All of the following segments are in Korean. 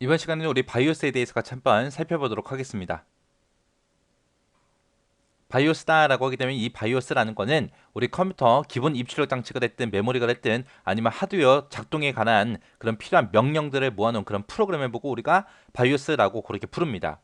이번 시간에는 우리 바이오스에 대해서 같이 한번 살펴보도록 하겠습니다. 바이오스다라고 하게 되면 이 바이오스라는 거는 우리 컴퓨터 기본 입출력 장치가 됐든 메모리가 됐든 아니면 하드웨어 작동에 관한 그런 필요한 명령들을 모아놓은 그런 프로그램을 보고 우리가 바이오스라고 그렇게 부릅니다.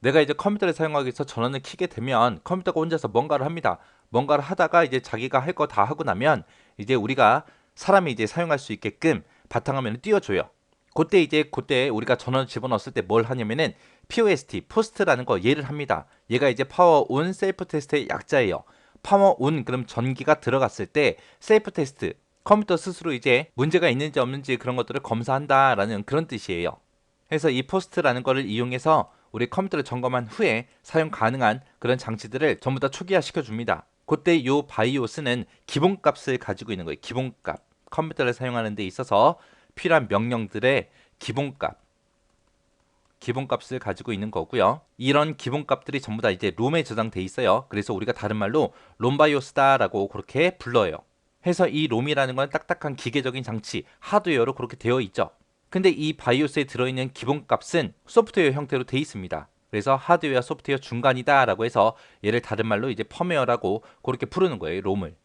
내가 이제 컴퓨터를 사용하기 위해서 전원을 켜게 되면 컴퓨터가 혼자서 뭔가를 합니다. 뭔가를 하다가 이제 자기가 할 거 다 하고 나면 이제 우리가 사람이 이제 사용할 수 있게끔 바탕화면을 띄워줘요. 그때 우리가 전원을 집어넣었을 때 뭘 하냐면은 POST, 포스트라는 거 얘를 합니다. 얘가 이제 파워 온 셀프 테스트의 약자예요. 파워 온 그럼 전기가 들어갔을 때 셀프 테스트 컴퓨터 스스로 이제 문제가 있는지 없는지 그런 것들을 검사한다라는 그런 뜻이에요. 그래서 이 포스트라는 거를 이용해서 우리 컴퓨터를 점검한 후에 사용 가능한 그런 장치들을 전부 다 초기화 시켜줍니다. 그때 요 바이오스는 기본값을 가지고 있는 거예요. 기본값. 컴퓨터를 사용하는 데 있어서 필요한 명령들의 기본값. 기본값을 가지고 있는 거고요. 이런 기본값들이 전부 다 이제 롬에 저장돼 있어요. 그래서 우리가 다른 말로 롬바이오스다라고 그렇게 불러요. 해서 이 롬이라는 건 딱딱한 기계적인 장치, 하드웨어로 그렇게 되어 있죠. 근데 이 바이오스에 들어있는 기본값은 소프트웨어 형태로 되어 있습니다. 그래서 하드웨어 소프트웨어 중간이다라고 해서 얘를 다른 말로 이제 펌웨어라고 그렇게 부르는 거예요, 롬을.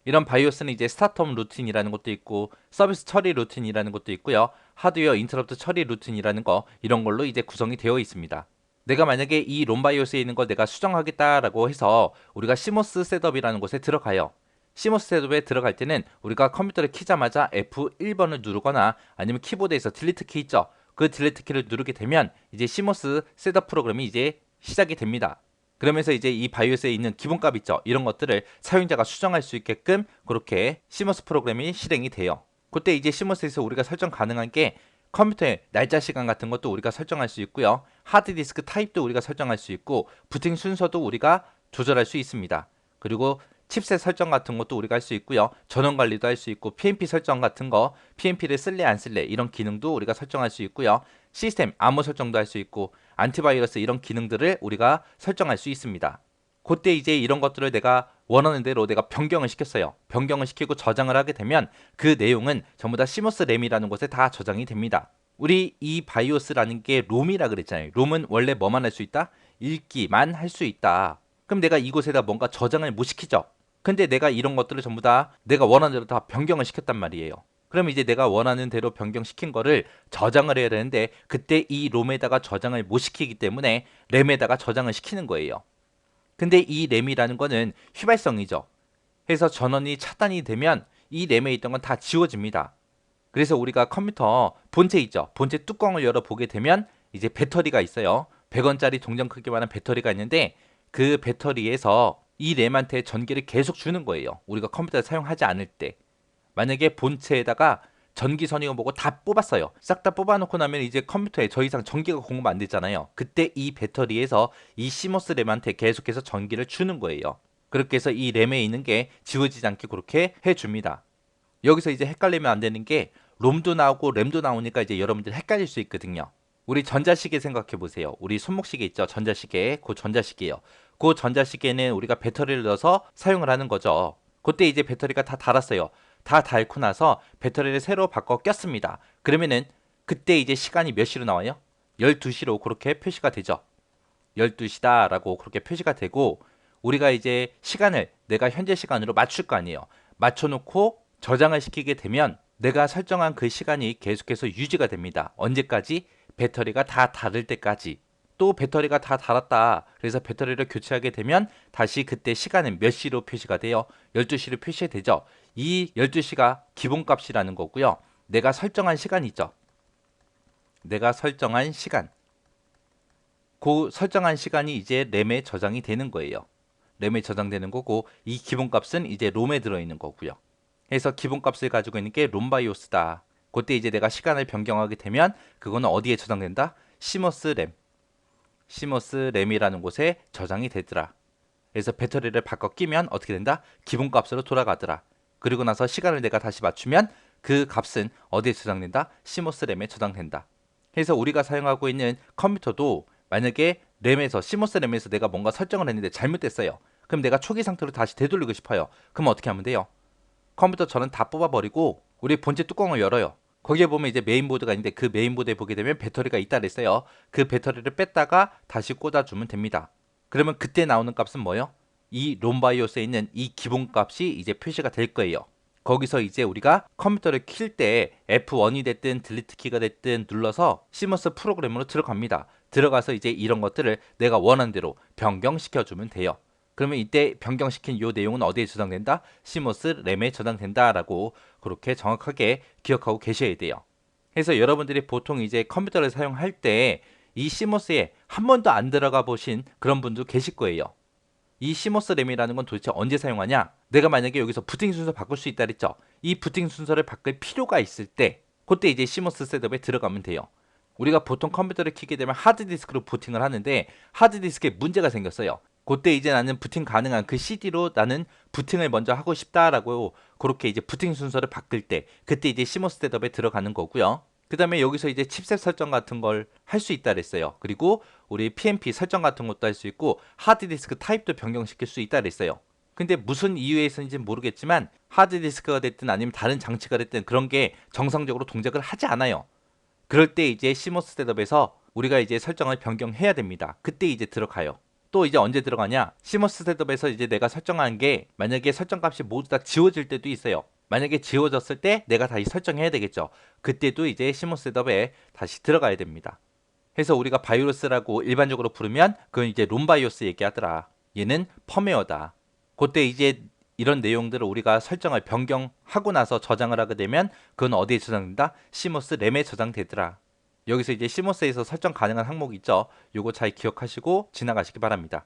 이런 바이오스는 이제 스타트업 루틴이라는 것도 있고 서비스 처리 루틴이라는 것도 있고요. 하드웨어 인터럽트 처리 루틴이라는 거 이런 걸로 이제 구성이 되어 있습니다. 내가 만약에 이 롬 바이오스에 있는 걸 내가 수정하겠다라고 해서 우리가 시모스 셋업이라는 곳에 들어가요. 시모스 셋업에 들어갈 때는 우리가 컴퓨터를 키자마자 F1번을 누르거나 아니면 키보드에서 딜리트 키 있죠. 그 딜리트 키를 누르게 되면 이제 시모스 셋업 프로그램이 이제 시작이 됩니다. 그러면서 이제 이 바이오스에 있는 기본값 있죠. 이런 것들을 사용자가 수정할 수 있게끔 그렇게 시머스 프로그램이 실행이 돼요. 그때 이제 시머스에서 우리가 설정 가능한 게 컴퓨터의 날짜 시간 같은 것도 우리가 설정할 수 있고요. 하드디스크 타입도 우리가 설정할 수 있고 부팅 순서도 우리가 조절할 수 있습니다. 그리고 칩셋 설정 같은 것도 우리가 할 수 있고요. 전원 관리도 할 수 있고 PNP 설정 같은 거 PNP를 쓸래 안 쓸래 이런 기능도 우리가 설정할 수 있고요. 시스템 암호 설정도 할 수 있고 안티바이러스 이런 기능들을 우리가 설정할 수 있습니다. 그때 이제 이런 것들을 내가 원하는 대로 내가 변경을 시켰어요. 변경을 시키고 저장을 하게 되면 그 내용은 전부 다 시모스 램이라는 곳에 다 저장이 됩니다. 우리 이 바이오스라는 게 롬이라 그랬잖아요. 롬은 원래 뭐만 할 수 있다? 읽기만 할 수 있다. 그럼 내가 이곳에다 뭔가 저장을 못 시키죠. 근데 내가 이런 것들을 전부 다 내가 원하는 대로 다 변경을 시켰단 말이에요. 그럼 이제 내가 원하는 대로 변경시킨 거를 저장을 해야 되는데 그때 이 롬에다가 저장을 못 시키기 때문에 램에다가 저장을 시키는 거예요. 근데 이 램이라는 거는 휘발성이죠. 해서 전원이 차단이 되면 이 램에 있던 건 다 지워집니다. 그래서 우리가 컴퓨터 본체 있죠. 본체 뚜껑을 열어보게 되면 이제 배터리가 있어요. 100원짜리 동전 크기만한 배터리가 있는데 그 배터리에서 이 램한테 전기를 계속 주는 거예요. 우리가 컴퓨터를 사용하지 않을 때. 만약에 본체에다가 전기선이고 뭐고 다 뽑았어요. 싹 다 뽑아놓고 나면 이제 컴퓨터에 더 이상 전기가 공급 안 되잖아요. 그때 이 배터리에서 이 시모스 램한테 계속해서 전기를 주는 거예요. 그렇게 해서 이 램에 있는 게 지워지지 않게 그렇게 해줍니다. 여기서 이제 헷갈리면 안 되는 게 롬도 나오고 램도 나오니까 이제 여러분들 헷갈릴 수 있거든요. 우리 전자시계 생각해 보세요. 우리 손목시계 있죠? 전자시계. 그 전자시계예요. 그 전자시계는 우리가 배터리를 넣어서 사용을 하는 거죠. 그때 이제 배터리가 다 닳았어요. 다 닳고 나서 배터리를 새로 바꿔 꼈습니다. 그러면은 그때 이제 시간이 몇 시로 나와요? 12시로 그렇게 표시가 되죠. 12시다라고 그렇게 표시가 되고 우리가 이제 시간을 내가 현재 시간으로 맞출 거 아니에요. 맞춰놓고 저장을 시키게 되면 내가 설정한 그 시간이 계속해서 유지가 됩니다. 언제까지? 배터리가 다 닳을 때까지. 또 배터리가 다 닳았다. 그래서 배터리를 교체하게 되면 다시 그때 시간은 몇 시로 표시가 돼요? 12시로 표시되죠. 이 12시가 기본값이라는 거고요. 내가 설정한 시간 있죠. 내가 설정한 시간. 그 설정한 시간이 이제 램에 저장이 되는 거예요. 램에 저장되는 거고 이 기본값은 이제 롬에 들어있는 거고요. 그래서 기본값을 가지고 있는 게 롬바이오스다. 그때 이제 내가 시간을 변경하게 되면 그거는 어디에 저장된다? 시모스 램. 시모스 램이라는 곳에 저장이 되더라. 그래서 배터리를 바꿔 끼면 어떻게 된다? 기본값으로 돌아가더라. 그리고 나서 시간을 내가 다시 맞추면 그 값은 어디에 저장된다? 시모스 램에 저장된다. 그래서 우리가 사용하고 있는 컴퓨터도 만약에 램에서 시모스 램에서 내가 뭔가 설정을 했는데 잘못됐어요. 그럼 내가 초기 상태로 다시 되돌리고 싶어요. 그럼 어떻게 하면 돼요? 컴퓨터 전원 다 뽑아버리고 우리 본체 뚜껑을 열어요. 거기에 보면 이제 메인보드가 있는데 그 메인보드에 보게 되면 배터리가 있다 그랬어요. 그 배터리를 뺐다가 다시 꽂아주면 됩니다. 그러면 그때 나오는 값은 뭐예요? 이 롬바이오스에 있는 이 기본값이 이제 표시가 될 거예요. 거기서 이제 우리가 컴퓨터를 킬 때 F1이 됐든 딜리트 키가 됐든 눌러서 시머스 프로그램으로 들어갑니다. 들어가서 이제 이런 것들을 내가 원하는 대로 변경시켜주면 돼요. 그러면 이때 변경시킨 이 내용은 어디에 저장된다? 시머스 램에 저장된다라고 그렇게 정확하게 기억하고 계셔야 돼요. 그래서 여러분들이 보통 이제 컴퓨터를 사용할 때 이 시머스에 한 번도 안 들어가 보신 그런 분도 계실 거예요. 이 시머스 램이라는 건 도대체 언제 사용하냐? 내가 만약에 여기서 부팅 순서 바꿀 수 있다 그랬죠? 이 부팅 순서를 바꿀 필요가 있을 때 그때 이제 시머스 셋업에 들어가면 돼요. 우리가 보통 컴퓨터를 켜게 되면 하드디스크로 부팅을 하는데 하드디스크에 문제가 생겼어요. 그때 이제 나는 부팅 가능한 그 CD로 나는 부팅을 먼저 하고 싶다라고 그렇게 이제 부팅 순서를 바꿀 때 그때 이제 시머스 셋업에 들어가는 거고요. 그 다음에 여기서 이제 칩셋 설정 같은 걸 할 수 있다 그랬어요. 그리고 우리 PMP 설정 같은 것도 할 수 있고 하드디스크 타입도 변경시킬 수 있다 그랬어요. 근데 무슨 이유에서인지는 모르겠지만 하드디스크가 됐든 아니면 다른 장치가 됐든 그런 게 정상적으로 동작을 하지 않아요. 그럴 때 이제 시머스 셋업에서 우리가 이제 설정을 변경해야 됩니다. 그때 이제 들어가요. 또 이제 언제 들어가냐? 시머스 셋업에서 이제 내가 설정한 게 만약에 설정값이 모두 다 지워질 때도 있어요. 만약에 지워졌을 때 내가 다시 설정해야 되겠죠. 그때도 이제 시머스 셋업에 다시 들어가야 됩니다. 그래서 우리가 바이오스라고 일반적으로 부르면 그건 이제 롬바이오스 얘기하더라. 얘는 펌웨어다. 그때 이제 이런 내용들을 우리가 설정을 변경하고 나서 저장을 하게 되면 그건 어디에 저장된다? 시머스 램에 저장되더라. 여기서 이제 시머스에서 설정 가능한 항목이 있죠. 요거 잘 기억하시고 지나가시기 바랍니다.